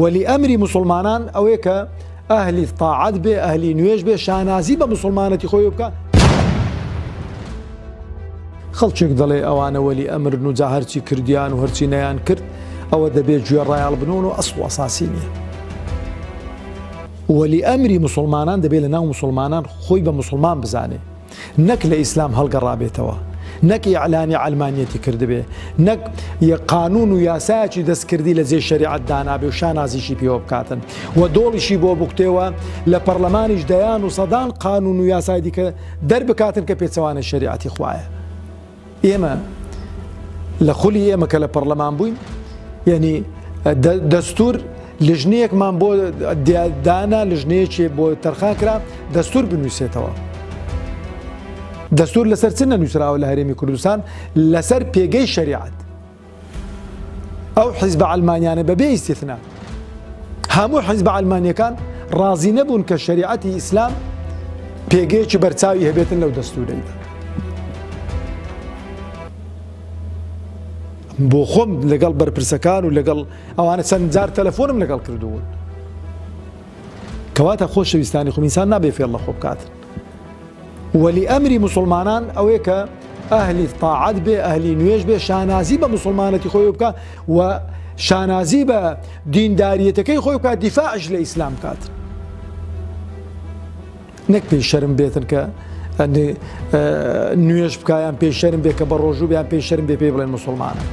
ولی ئەمری مسلمانان ئەوەیە کە ئەهلی تاعەت بێ، ئەهلی نوێژ بێ، شانازی بە مسلمانەتی خۆی بکە. خەڵکێک دەڵێ ئەوانە وەلی ئەمرن و جا هەرچی کردیان و هەرچی نەیان کرد ئەوە دەبێت گوێ ڕایاڵ بنەوە و ئەسڵ و ئەساسی نییە. وەلی ئەمری مسلمانان دەبێت لە ناو مسلمانان خۆی بە مسلمان بزانێ، نەک لە ئیسلام هەڵگەڕابێتەوە، نەک ئیعلانی عەلمانیەتی کردبێ، نەک قانون و یاسایەکی دەستکردی لە جێ شەریعەت دانابێ و شانازیشی پێوە بکاتن و دۆڵیشی بۆ بکتێوە لە پەرلەمانیش دەیان و سەدان قانون و یاسای دیکە دەربکاتن کە پێچەوانە شەریعەتی خوایە. ئێمە لە خولی ئێمە کە لە پەرلەمان بووین، یعنی دەستور لژنەیەکمان بۆ دانا، لژنەیەکی بۆ تەرخان کرا دەستور بنووسێتەوە. دەستور لەسەر چ نەنووسراوە لە هەرێمی کوردستان؟ لەسەر پێگەی شەریعەت. ئەو حیزبە عەلمانیانە بەبێ ئیستیثنا هەموو حیزبە عەلمانیەکان ڕازی نەبوون کە شەریعەتی ئیسلام پێگەیەکی بەرچاوی هەبێتن لەو دەستورەیدا. بۆ خۆم لەگەڵ بەرپرسەکان و لەگەڵ ئەوانە چەند جار تەلەفۆنم لەگەڵ کردوون. کەواتە خۆشەویستانی خۆم ئینسان نابێ فێڵ لە خۆ بکاتن. وەلی ئەمری مسلمانان ئەوەیە کە ئەهلی تاعەت بێ، ئەهلی نوێژ بێ، شانازی بە مسلمانەتی خۆی بکە و شانازی بە دینداریەتەکەی خۆی بکات، دیفاعش لە ئیسلام بکات. نەک پێی شەرم بێتن کە نوێژ بکایان پێی شەرم بێ، کە بە ڕۆژوو بیان پێی شەرم بێ پێی بڵێن مسلمانە.